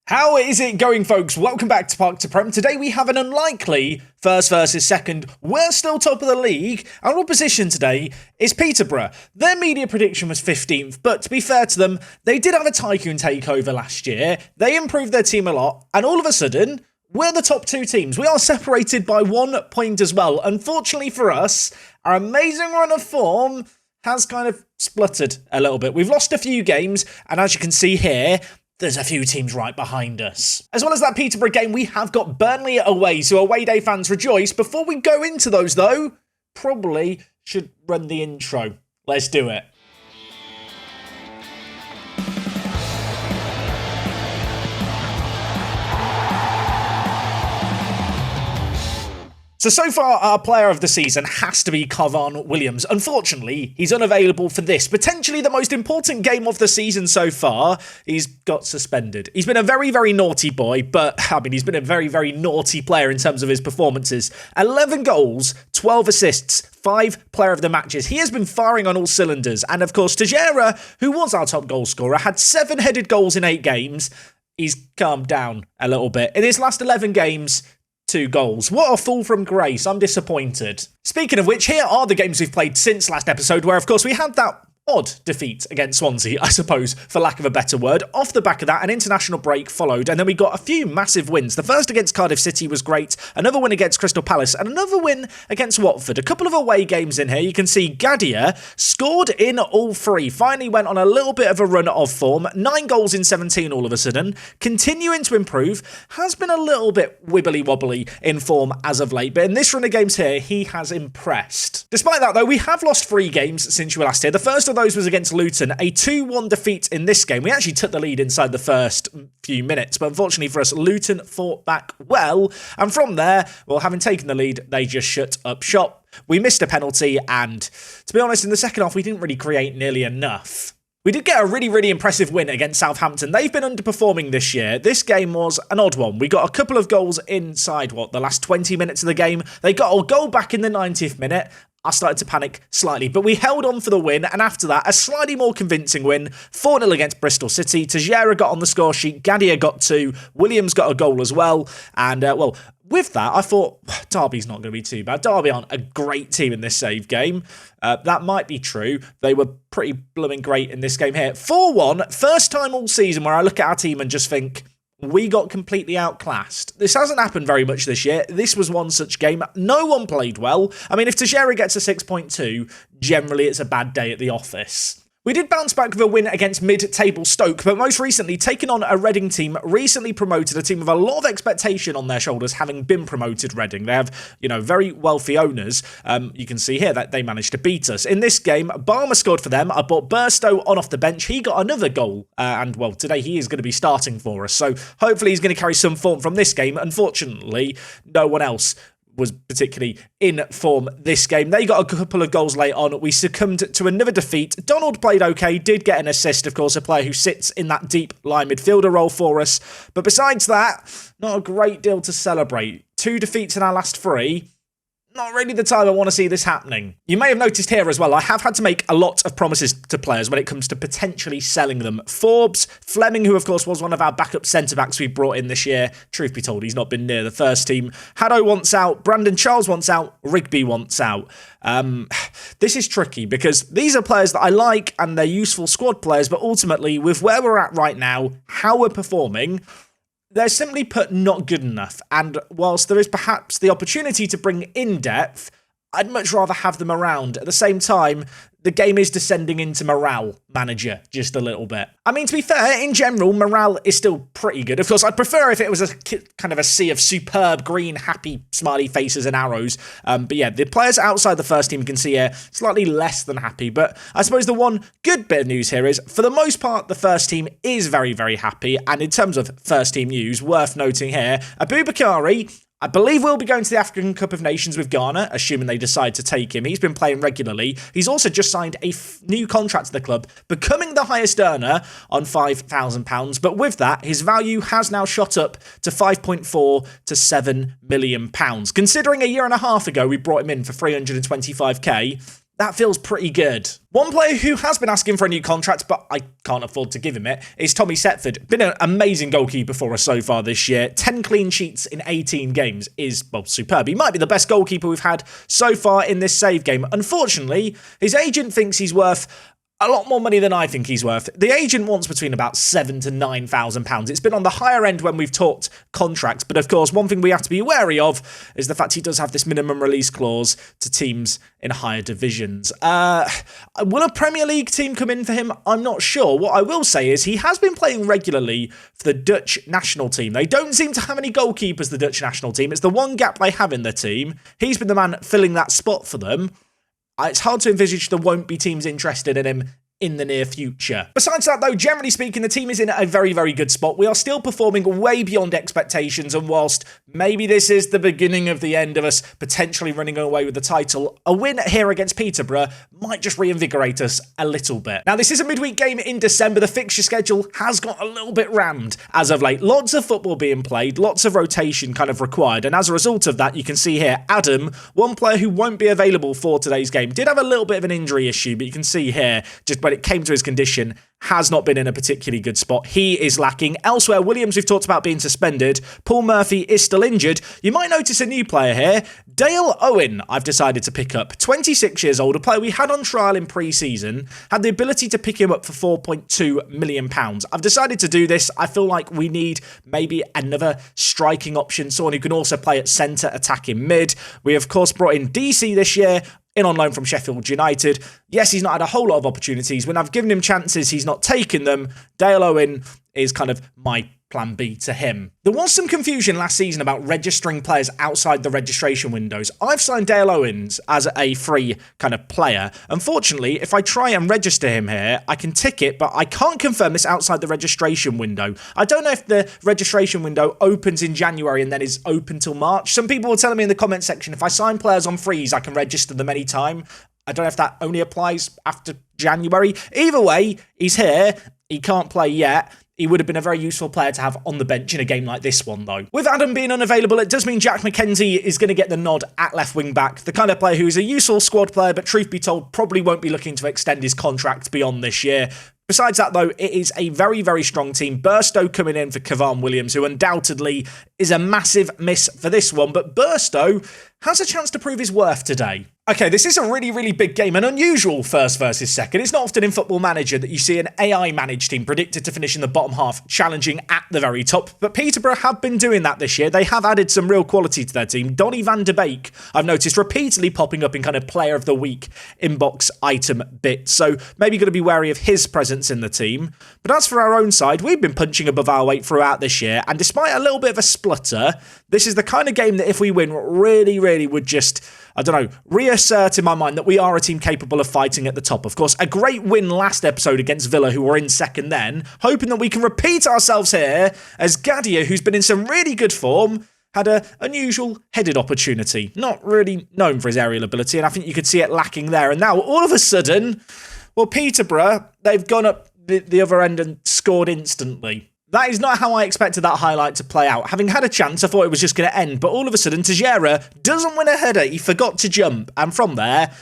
How is it going, folks? Welcome back to Park to Prem. Today we have an unlikely first versus second. We're still top of the league. Our opposition today is Peterborough. Their media prediction was 15th, but to be fair to them, they did have a tycoon takeover last year. They improved their team a lot, and all of a sudden, we're the top two teams. We are separated by 1 point as well. Unfortunately for us, our amazing run of form has kind of spluttered a little bit. We've lost a few games, and as you can see here, there's a few teams right behind us. As well as that Peterborough game, we have got Burnley away, so away day fans rejoice. Before we go into those, though, probably should run the intro. Let's do it. So far, our player of the season has to be Carvan Williams. Unfortunately, he's unavailable for this, potentially the most important game of the season so far. He's got suspended. He's been a very, very naughty boy, but, he's been a very, very naughty player in terms of his performances. 11 goals, 12 assists, 5 player of the matches. He has been firing on all cylinders. And, of course, Teixeira, who was our top goal scorer, had 7 headed goals in 8 games. He's calmed down a little bit. In his last 11 games, 2 goals. What a fall from grace. I'm disappointed. Speaking of which, here are the games we've played since last episode, where, of course, we had that odd defeat against Swansea, I suppose, for lack of a better word. Off the back of that, an international break followed, and then we got a few massive wins. The first against Cardiff City was great, another win against Crystal Palace, and another win against Watford. A couple of away games in here. You can see Gadia scored in all 3. Finally went on a little bit of a run of form. 9 goals in 17 all of a sudden. Continuing to improve. Has been a little bit wibbly-wobbly in form as of late, but in this run of games here, he has impressed. Despite that, though, we have lost 3 games since you were last here. The first of those was against Luton, a 2-1 defeat in this game. We actually took the lead inside the first few minutes, but unfortunately for us, Luton fought back well, and from there, well, having taken the lead, they just shut up shop. We missed a penalty, and to be honest, in the second half, we didn't really create nearly enough. We did get a really, really impressive win against Southampton. They've been underperforming this year. This game was an odd one. We got a couple of goals inside, the last 20 minutes of the game. They got a goal back in the 90th minute. I started to panic slightly, but we held on for the win, and after that, a slightly more convincing win, 4-0 against Bristol City. Teixeira got on the score sheet, Gadia got 2, Williams got a goal as well, and, with that, I thought, Derby's not going to be too bad. Derby aren't a great team in this save game. That might be true. They were pretty blooming great in this game here. 4-1, first time all season where I look at our team and just think, we got completely outclassed. This hasn't happened very much this year. This was one such game. No one played well. I mean, if Teixeira gets a 6.2, generally it's a bad day at the office. We did bounce back with a win against mid-table Stoke, but most recently taking on a Reading team, recently promoted, a team with a lot of expectation on their shoulders, having been promoted. Reading. They have, very wealthy owners. You can see here that they managed to beat us. In this game, Barmer scored for them. I brought Burstow on off the bench. He got another goal, and today he is going to be starting for us. So hopefully he's going to carry some form from this game. Unfortunately, no one else was particularly in form this game. They got a couple of goals late on. We succumbed to another defeat. Donald played okay, did get an assist, of course, a player who sits in that deep line midfielder role for us. But besides that, not a great deal to celebrate. 2 defeats in our last 3. Not really the time I want to see this happening. You may have noticed here as well, I have had to make a lot of promises to players when it comes to potentially selling them. Forbes, Fleming, who of course was one of our backup centre-backs we brought in this year. Truth be told, he's not been near the first team. Haddo wants out, Brandon Charles wants out, Rigby wants out. This is tricky because these are players that I like and they're useful squad players, but ultimately with where we're at right now, how we're performing, they're simply put not good enough, and whilst there is perhaps the opportunity to bring in depth, I'd much rather have them around. At the same time, the game is descending into morale manager just a little bit. I mean, to be fair, in general, morale is still pretty good. Of course, I'd prefer if it was a kind of a sea of superb green, happy, smiley faces and arrows. But yeah, the players outside the first team you can see here, slightly less than happy. But I suppose the one good bit of news here is, for the most part, the first team is very, very happy. And in terms of first team news, worth noting here, Aboubakari, I believe we'll be going to the African Cup of Nations with Ghana, assuming they decide to take him. He's been playing regularly. He's also just signed a new contract to the club, becoming the highest earner on £5,000. But with that, his value has now shot up to £5.4 to £7 million. Considering a year and a half ago we brought him in for 325k, That feels pretty good. One player who has been asking for a new contract, but I can't afford to give him it, is Tommy Setford. Been an amazing goalkeeper for us so far this year. 10 clean sheets in 18 games is, well, superb. He might be the best goalkeeper we've had so far in this save game. Unfortunately, his agent thinks he's worth a lot more money than I think he's worth. The agent wants between about £7,000 to £9,000. It's been on the higher end when we've talked contracts, but of course, one thing we have to be wary of is the fact he does have this minimum release clause to teams in higher divisions. Will a Premier League team come in for him? I'm not sure. What I will say is he has been playing regularly for the Dutch national team. They don't seem to have any goalkeepers, the Dutch national team. It's the one gap they have in their team. He's been the man filling that spot for them. It's hard to envisage there won't be teams interested in him in the near future. Besides that, though, generally speaking, the team is in a very, very good spot. We are still performing way beyond expectations, and whilst maybe this is the beginning of the end of us potentially running away with the title, a win here against Peterborough might just reinvigorate us a little bit. Now, this is a midweek game in December. The fixture schedule has got a little bit rammed as of late. Lots of football being played, lots of rotation kind of required, and as a result of that, you can see here, Addons, one player who won't be available for today's game, did have a little bit of an injury issue, but you can see here, just when it came to his condition, has not been in a particularly good spot. He is lacking. Elsewhere, Williams, we've talked about being suspended. Paul Murphy is still injured. You might notice a new player here. Dale Owen, I've decided to pick up. 26 years old, a player we had on trial in pre-season. Had the ability to pick him up for £4.2 million. I've decided to do this. I feel like we need maybe another striking option, someone who can also play at centre, attacking mid. We, of course, brought in DC this year, in on loan from Sheffield United. Yes, he's not had a whole lot of opportunities. When I've given him chances, he's not taken them. Dale Owen is kind of my plan B to him. There was some confusion last season about registering players outside the registration windows. I've signed Dale Owens as a free kind of player. Unfortunately, if I try and register him here, I can tick it, but I can't confirm this outside the registration window. I don't know if the registration window opens in January and then is open till March. Some people were telling me in the comment section, if I sign players on freeze, I can register them anytime. I don't know if that only applies after January. Either way, he's here. He can't play yet. He would have been a very useful player to have on the bench in a game like this one, though. With Adam being unavailable, it does mean Jack McKenzie is going to get the nod at left wing back. The kind of player who is a useful squad player, but truth be told, probably won't be looking to extend his contract beyond this year. Besides that, though, it is a very, very strong team. Burstow coming in for Kevan Williams, who undoubtedly is a massive miss for this one. But Burstow has a chance to prove his worth today. Okay, this is a really, really big game, an unusual first versus second. It's not often in Football Manager that you see an AI-managed team predicted to finish in the bottom half, challenging at the very top. But Peterborough have been doing that this year. They have added some real quality to their team. Donny van de Beek, I've noticed, repeatedly popping up in kind of Player of the Week inbox item bits. So maybe going to be wary of his presence in the team. But as for our own side, we've been punching above our weight throughout this year. And despite a little bit of a splutter, this is the kind of game that if we win, really, really would just, I don't know, reassert in my mind that we are a team capable of fighting at the top. Of course, a great win last episode against Villa, who were in second then, hoping that we can repeat ourselves here as Gadia, who's been in some really good form, had an unusual headed opportunity. Not really known for his aerial ability, and I think you could see it lacking there. And now, all of a sudden, well, Peterborough, they've gone up the other end and scored instantly. That is not how I expected that highlight to play out. Having had a chance, I thought it was just going to end, but all of a sudden, Tejera doesn't win a header. He forgot to jump, and from there,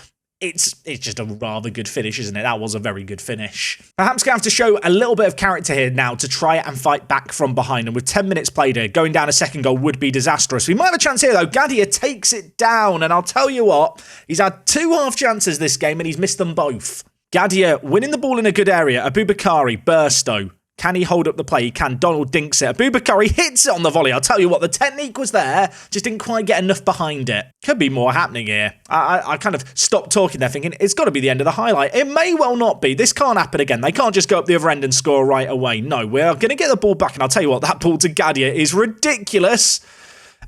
it's just a rather good finish, isn't it? That was a very good finish. Perhaps going to have to show a little bit of character here now to try and fight back from behind, and with 10 minutes played here, going down a second goal would be disastrous. We might have a chance here, though. Gadia takes it down, and I'll tell you what, he's had 2 half chances this game, and he's missed them both. Gadia winning the ball in a good area. Abubakari, Burstow. Can he hold up the play? He can. Donald dinks it. Abubakari hits it on the volley. I'll tell you what, the technique was there, just didn't quite get enough behind it. Could be more happening here. I kind of stopped talking there thinking, it's got to be the end of the highlight. It may well not be. This can't happen again. They can't just go up the other end and score right away. No, we're going to get the ball back, and I'll tell you what, that ball to Gadia is ridiculous.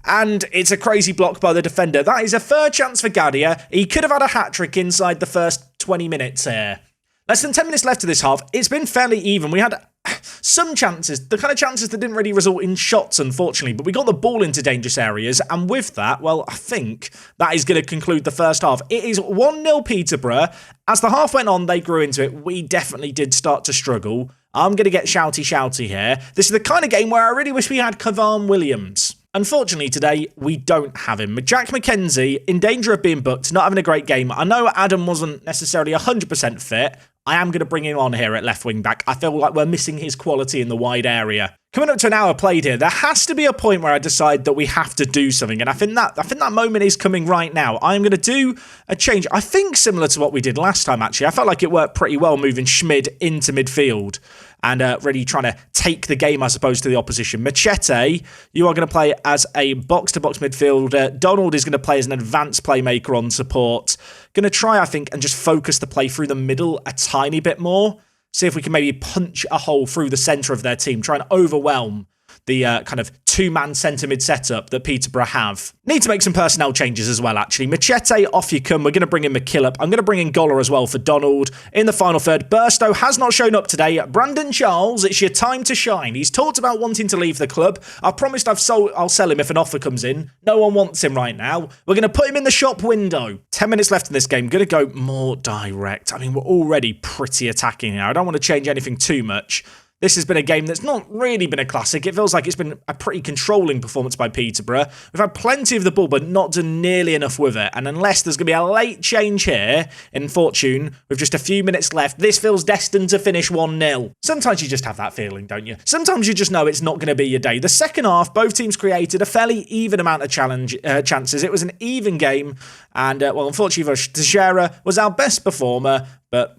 And it's a crazy block by the defender. That is a third chance for Gadia. He could have had a hat-trick inside the first 20 minutes here. Less than 10 minutes left of this half. It's been fairly even. We had some chances, the kind of chances that didn't really result in shots, unfortunately, but we got the ball into dangerous areas, and with that, well, I think that is going to conclude the first half. It is 1-0 Peterborough. As the half went on, they grew into it. We definitely did start to struggle. I'm going to get shouty here. This is the kind of game where I really wish we had Kevan Williams. Unfortunately today, we don't have him. Jack McKenzie, in danger of being booked, not having a great game. I know Addons wasn't necessarily 100% fit. I am going to bring him on here at left wing back. I feel like we're missing his quality in the wide area. Coming up to an hour played here, there has to be a point where I decide that we have to do something, and I think that moment is coming right now. I'm going to do a change, I think similar to what we did last time, actually. I felt like it worked pretty well moving Schmid into midfield and really trying to take the game, I suppose, to the opposition. Machete, you are going to play as a box-to-box midfielder. Donald is going to play as an advanced playmaker on support. Going to try, I think, and just focus the play through the middle a tiny bit more. See if we can maybe punch a hole through the centre of their team, try and overwhelm the kind of two-man centre-mid setup that Peterborough have. Need to make some personnel changes as well, actually. Machete, off you come. We're going to bring in McKillop. I'm going to bring in Goller as well for Donald. In the final third, Burstow has not shown up today. Brandon Charles, it's your time to shine. He's talked about wanting to leave the club. I promised I'll sell him if an offer comes in. No one wants him right now. We're going to put him in the shop window. 10 minutes left in this game. Going to go more direct. I mean, we're already pretty attacking here. I don't want to change anything too much. This has been a game that's not really been a classic. It feels like it's been a pretty controlling performance by Peterborough. We've had plenty of the ball, but not done nearly enough with it. And unless there's going to be a late change here in fortune, with just a few minutes left, this feels destined to finish 1-0. Sometimes you just have that feeling, don't you? Sometimes you just know it's not going to be your day. The second half, both teams created a fairly even amount of chances. It was an even game. And, well, unfortunately, Teixeira was our best performer. But,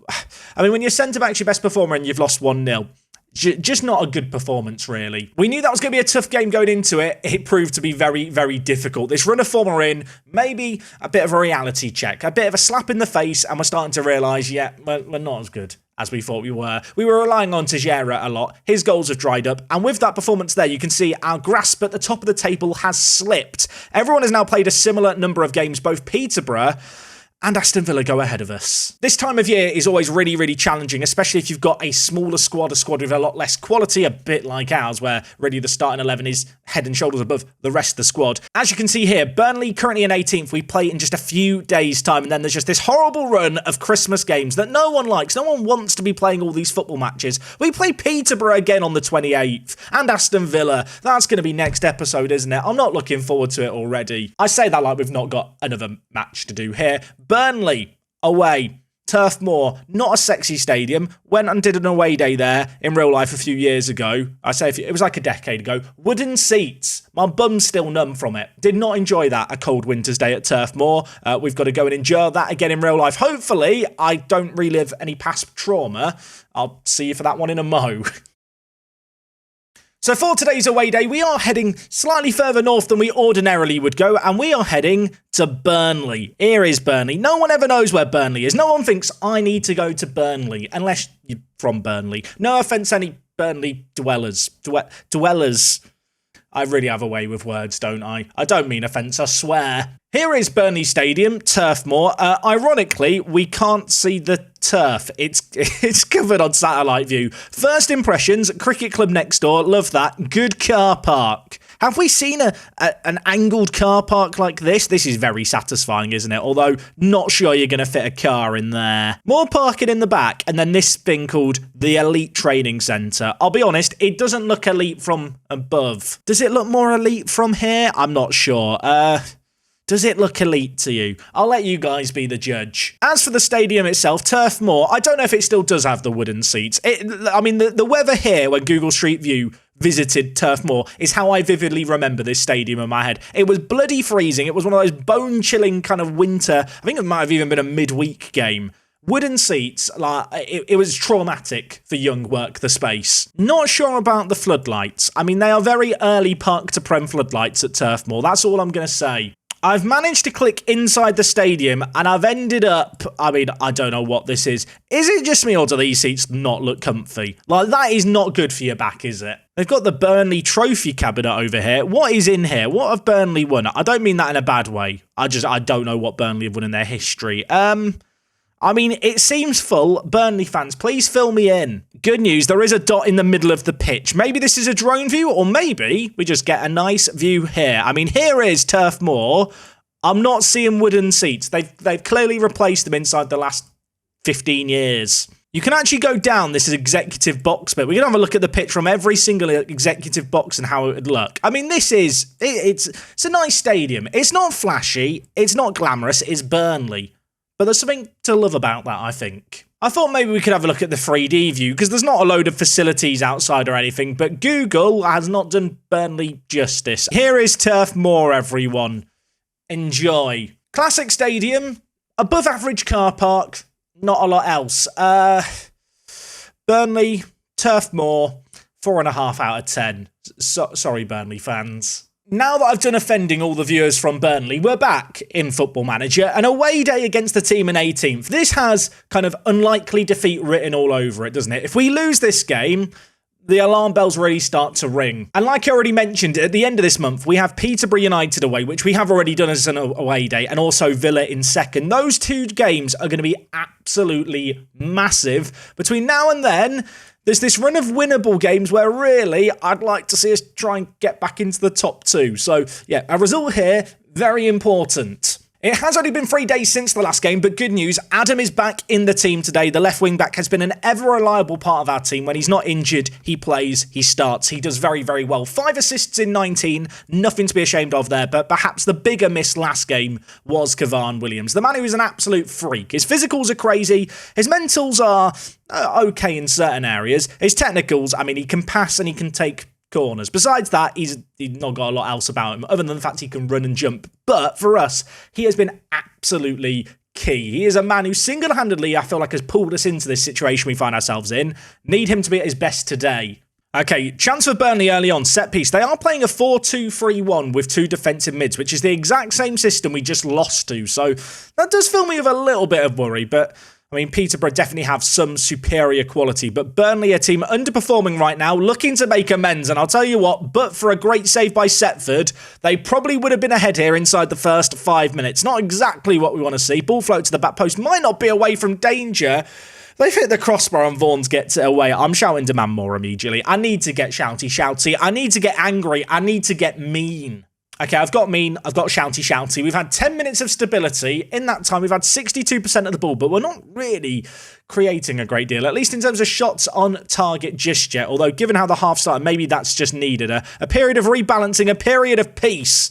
I mean, when your centre-back's your best performer and you've lost 1-0, just not a good performance, really. We knew that was going to be a tough game going into it. It proved to be very, very difficult. This run of form we're in, maybe a bit of a reality check, a bit of a slap in the face, and we're starting to realise, yeah, we're not as good as we thought we were. We were relying on Teixeira a lot. His goals have dried up, and with that performance there, you can see our grasp at the top of the table has slipped. Everyone has now played a similar number of games, both Peterborough and Aston Villa go ahead of us. This time of year is always really, really challenging, especially if you've got a smaller squad, a squad with a lot less quality, a bit like ours, where really the starting 11 is head and shoulders above the rest of the squad. As you can see here, Burnley currently in 18th. We play in just a few days' time, and then there's just this horrible run of Christmas games that no one likes. No one wants to be playing all these football matches. We play Peterborough again on the 28th, and Aston Villa. That's going to be next episode, isn't it? I'm not looking forward to it already. I say that like we've not got another match to do here. Burnley, away, Turf Moor, not a sexy stadium. Went and did an away day there in real life a few years ago. It was like a decade ago. Wooden seats. My bum's still numb from it. Did not enjoy that, a cold winter's day at Turf Moor. We've got to go and endure that again in real life. Hopefully, I don't relive any past trauma. I'll see you for that one in a mo. So for today's away day, we are heading slightly further north than we ordinarily would go, and we are heading to Burnley. Here is Burnley. No one ever knows where Burnley is. No one thinks I need to go to Burnley, unless you're from Burnley. No offence any Burnley dwellers. Dwellers. I really have a way with words, don't I? I don't mean offence, I swear. Here is Burnley Stadium, Turf Moor. Ironically, we can't see the turf. It's covered on satellite view. First impressions, cricket club next door. Love that. Good car park. Have we seen an angled car park like this? This is very satisfying, isn't it? Although, not sure you're going to fit a car in there. More parking in the back, and then this thing called the Elite Training Centre. I'll be honest, it doesn't look elite from above. Does it look more elite from here? I'm not sure. Does it look elite to you? I'll let you guys be the judge. As for the stadium itself, Turf Moor, I don't know if it still does have the wooden seats. I mean, the weather here when Google Street View visited Turf Moor is how I vividly remember this stadium in my head. It was bloody freezing. It was one of those bone-chilling kind of winter, I think it might have even been a midweek game. Wooden seats, it was traumatic for young work the space. Not sure about the floodlights. I mean, they are very early park to Prem floodlights at Turf Moor. That's all I'm going to say. I've managed to click inside the stadium and I've ended up, I mean, I don't know what this is. Is it just me or do these seats not look comfy? Like, that is not good for your back, is it? They've got the Burnley trophy cabinet over here. What is in here? What have Burnley won? I don't mean that in a bad way. I don't know what Burnley have won in their history. I mean, it seems full. Burnley fans, please fill me in. Good news, there is a dot in the middle of the pitch. Maybe this is a drone view, or maybe we just get a nice view here. I mean, here is Turf Moor. I'm not seeing wooden seats. They've clearly replaced them inside the last 15 years. You can actually go down this executive box bit. We can have a look at the pitch from every single executive box and how it would look. I mean, it's a nice stadium. It's not flashy. It's not glamorous. It's Burnley. But there's something to love about that, I think. I thought maybe we could have a look at the 3D view, because there's not a load of facilities outside or anything, but Google has not done Burnley justice. Here is Turf Moor, everyone. Enjoy. Classic stadium, above average car park, not a lot else. Burnley, Turf Moor, 4.5 out of 10. Sorry, Burnley fans. Now that I've done offending all the viewers from Burnley, we're back in Football Manager, an away day against the team in 18th. This has kind of unlikely defeat written all over it, doesn't it? If we lose this game, the alarm bells really start to ring. And like I already mentioned, at the end of this month, we have Peterborough United away, which we have already done as an away day, and also Villa in second. Those two games are going to be absolutely massive. Between now and then, there's this run of winnable games where really I'd like to see us try and get back into the top two. So yeah, a result here, very important. It has only been 3 days since the last game, but good news, Addons is back in the team today. The left wing back has been an ever-reliable part of our team. When he's not injured, he plays, he starts, he does very, very well. 5 assists in 19, nothing to be ashamed of there, but perhaps the bigger miss last game was Kevan Williams. The man who is an absolute freak. His physicals are crazy, his mentals are okay in certain areas. His technicals, I mean, he can pass and he can take corners. Besides that, he's not got a lot else about him, other than the fact he can run and jump. But for us, he has been absolutely key. He is a man who single-handedly, I feel like, has pulled us into this situation we find ourselves in. Need him to be at his best today. Okay, chance for Burnley early on, set piece. They are playing a 4-2-3-1 with 2 defensive mids, which is the exact same system we just lost to. So that does fill me with a little bit of worry, but I mean, Peterborough definitely have some superior quality, but Burnley, a team underperforming right now, looking to make amends. And I'll tell you what, but for a great save by Setford, they probably would have been ahead here inside the first 5 minutes. Not exactly what we want to see. Ball float to the back post, might not be away from danger. They've hit the crossbar and Vaughan's gets it away. I'm shouting demand more immediately. I need to get shouty. I need to get angry. I need to get mean. Okay, I've got mean, I've got shouty. We've had 10 minutes of stability. In that time, we've had 62% of the ball, but we're not really creating a great deal, at least in terms of shots on target just yet. Although, given how the half started, maybe that's just needed. A period of rebalancing, a period of peace,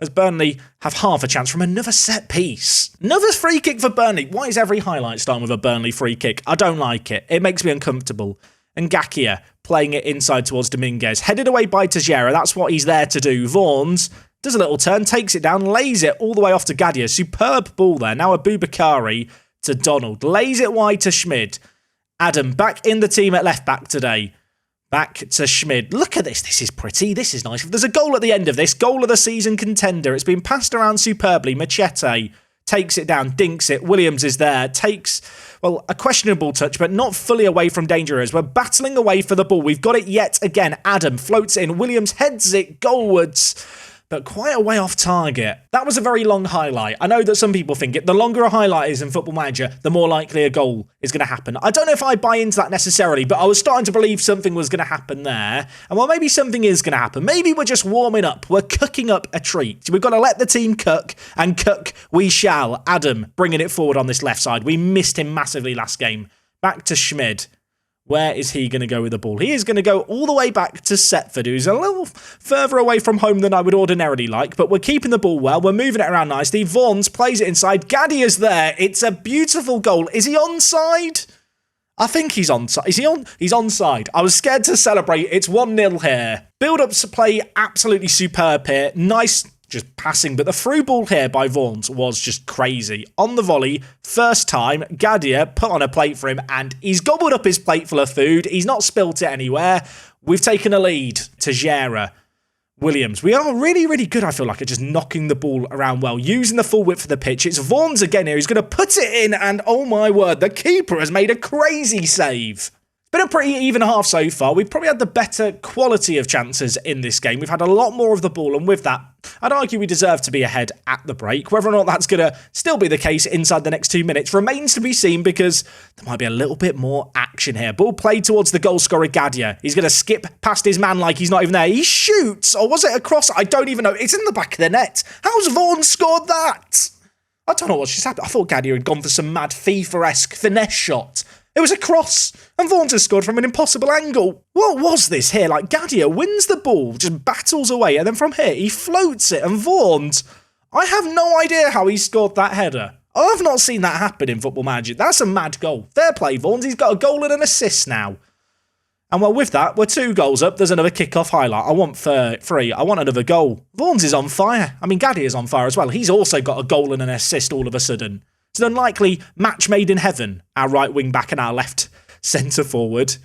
as Burnley have half a chance from another set piece. Another free kick for Burnley. Why is every highlight starting with a Burnley free kick? I don't like it. It makes me uncomfortable. And Ngakia playing it inside towards Dominguez. Headed away by Tejera. That's what he's there to do. Vaughan's does a little turn, takes it down, lays it all the way off to Gadia. Superb ball there. Now Aboubakari to Donald. Lays it wide to Schmid. Adam back in the team at left back today. Back to Schmid. Look at this. This is pretty. This is nice. There's a goal at the end of this. Goal of the season contender. It's been passed around superbly. Machete takes it down, dinks it. Williams is there. Takes, well, a questionable touch, but not fully away from danger as we're battling away for the ball. We've got it yet again. Adam floats in. Williams heads it goalwards, but quite a way off target. That was a very long highlight. I know that some people think it. The longer a highlight is in Football Manager, the more likely a goal is going to happen. I don't know if I buy into that necessarily, but I was starting to believe something was going to happen there. And well, maybe something is going to happen. Maybe we're just warming up. We're cooking up a treat. We've got to let the team cook, and cook we shall. Adam bringing it forward on this left side. We missed him massively last game. Back to Schmid. Where is he going to go with the ball? He is going to go all the way back to Setford, who's a little further away from home than I would ordinarily like, but we're keeping the ball well. We're moving it around nicely. Vaughan's plays it inside. Gadia's there. It's a beautiful goal. Is he onside? I think he's onside. Is he on? He's onside. I was scared to celebrate. It's 1-0 here. Build-ups to play absolutely superb here. Nice just passing, but the through ball here by Vaughan's was just crazy. On the volley, first time, Gadia put on a plate for him, and he's gobbled up his plate full of food. He's not spilt it anywhere. We've taken a lead to Tejera. Williams. We are really, really good, I feel like, at just knocking the ball around well, using the full width of the pitch. It's Vaughan's again here. He's going to put it in, and oh my word, the keeper has made a crazy save. Been a pretty even half so far. We've probably had the better quality of chances in this game. We've had a lot more of the ball, and with that, I'd argue we deserve to be ahead at the break. Whether or not that's going to still be the case inside the next 2 minutes remains to be seen, because there might be a little bit more action here. Ball played towards the goal scorer, Gadia. He's going to skip past his man like he's not even there. He shoots, or was it a cross? I don't even know. It's in the back of the net. How's Vaughan scored that? I don't know what's just happened. I thought Gadia had gone for some mad FIFA-esque finesse shot. It was a cross, and Vaughan has scored from an impossible angle. What was this here? Like, Gadia wins the ball, just battles away, and then from here, he floats it, and Vaughan, I have no idea how he scored that header. I've not seen that happen in Football Manager. That's a mad goal. Fair play, Vaughan. He's got a goal and an assist now. And well, with that, we're 2 goals up. There's another kick-off highlight. I want 3. I want another goal. Vaughan's is on fire. I mean, Gadia is on fire as well. He's also got a goal and an assist all of a sudden. It's an unlikely match made in heaven, our right wing-back and our left centre-forward.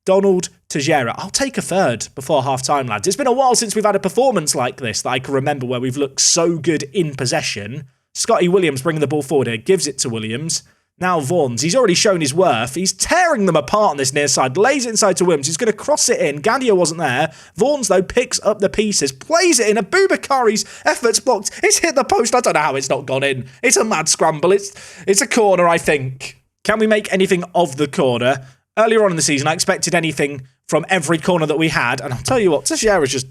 Donald Tejera. I'll take a third before half-time, lads. It's been a while since we've had a performance like this that I can remember where we've looked so good in possession. Scotty Williams bringing the ball forward here, gives it to Williams. Now Vaughan's, he's already shown his worth. He's tearing them apart on this near side, lays it inside to Williams. He's going to cross it in. Gadia wasn't there. Vaughan's, though, picks up the pieces, plays it in. Aboubakari's effort's blocked. It's hit the post. I don't know how it's not gone in. It's a mad scramble. It's a corner, I think. Can we make anything of the corner? Earlier on in the season, I expected anything from every corner that we had. And I'll tell you what, Teixeira's just...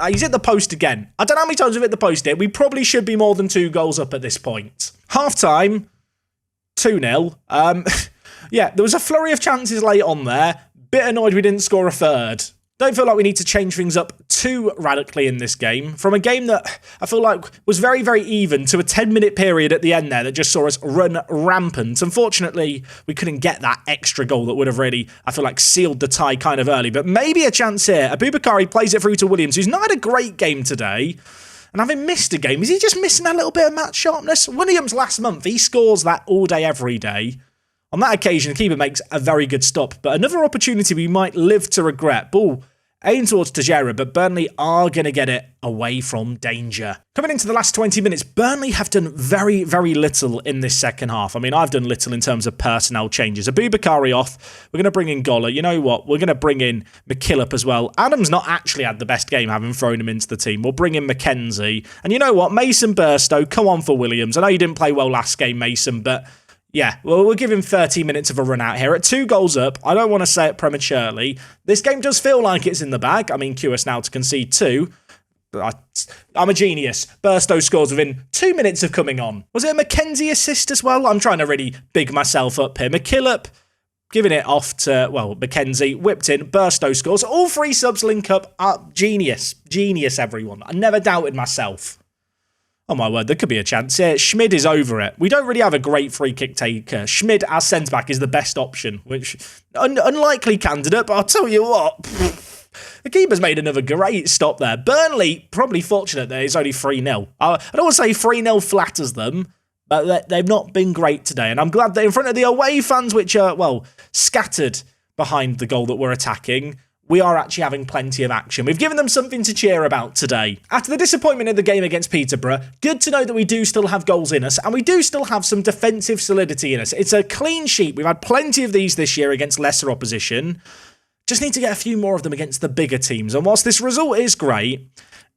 He's hit the post again. I don't know how many times we've hit the post here. We probably should be more than 2 goals up at this point. Half-time, 2-0. Yeah, there was a flurry of chances late on there. Bit annoyed we didn't score a third. Don't feel like we need to change things up too radically in this game. From a game that I feel like was very, very even to a 10-minute period at the end there that just saw us run rampant. Unfortunately, we couldn't get that extra goal that would have really, I feel like, sealed the tie kind of early. But maybe a chance here. Aboubakari plays it through to Williams, who's not had a great game today. And having missed a game, is he just missing a little bit of match sharpness? Williams last month, he scores that all day, every day. On that occasion, the keeper makes a very good stop, but another opportunity we might live to regret. Ball aimed towards Tejera, but Burnley are going to get it away from danger. Coming into the last 20 minutes, Burnley have done very, very little in this second half. I mean, I've done little in terms of personnel changes. Aboubakari off. We're going to bring in Goller. You know what? We're going to bring in McKillop as well. Adams not actually had the best game, having thrown him into the team. We'll bring in Mackenzie. And you know what? Mason Burstow, come on for Williams. I know you didn't play well last game, Mason, but... yeah, well, we'll give him 30 minutes of a run out here. At 2 goals up, I don't want to say it prematurely. This game does feel like it's in the bag. I mean, QS now to concede 2. I'm a genius. Burstow scores within 2 minutes of coming on. Was it a Mackenzie assist as well? I'm trying to really big myself up here. McKillop giving it off to, well, Mackenzie. Whipped in. Burstow scores. All 3 subs link up. Genius. Genius, everyone. I never doubted myself. Oh my word, there could be a chance here. Schmid is over it. We don't really have a great free kick taker. Schmid as centre-back is the best option, which, unlikely candidate, but I'll tell you what, the keeper's made another great stop there. Burnley, probably fortunate that it's only 3-0. I don't want to say 3-0 flatters them, but they've not been great today, and I'm glad that in front of the away fans, which are, well, scattered behind the goal that we're attacking, we are actually having plenty of action. We've given them something to cheer about today. After the disappointment in the game against Peterborough, good to know that we do still have goals in us, and we do still have some defensive solidity in us. It's a clean sheet. We've had plenty of these this year against lesser opposition. Just need to get a few more of them against the bigger teams. And whilst this result is great,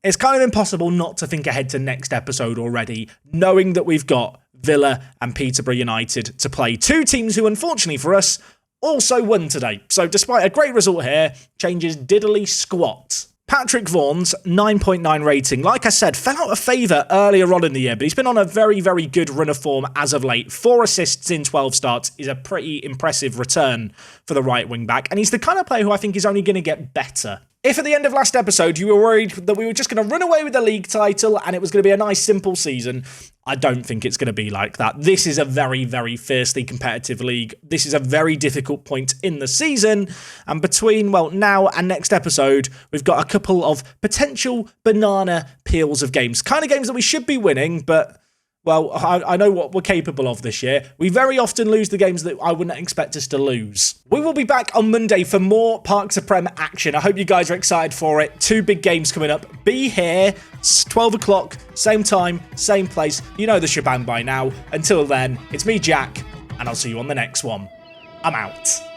it's kind of impossible not to think ahead to next episode already, knowing that we've got Villa and Peterborough United to play. 2 teams who, unfortunately for us, also won today. So despite a great result here, changes diddly squat. Patrick Vaughan's 9.9 rating, like I said, fell out of favour earlier on in the year, but he's been on a very, very good run of form as of late. 4 assists in 12 starts is a pretty impressive return for the right wing back, and he's the kind of player who I think is only going to get better. If at the end of last episode you were worried that we were just going to run away with the league title and it was going to be a nice simple season, I don't think it's going to be like that. This is a very, very fiercely competitive league. This is a very difficult point in the season. And between, well, now and next episode, we've got a couple of potential banana peels of games. Kind of games that we should be winning, but... well, I know what we're capable of this year. We very often lose the games that I wouldn't expect us to lose. We will be back on Monday for more Parks of Prem action. I hope you guys are excited for it. 2 big games coming up. Be here. It's 12 o'clock, same time, same place. You know the shebang by now. Until then, it's me, Jack, and I'll see you on the next one. I'm out.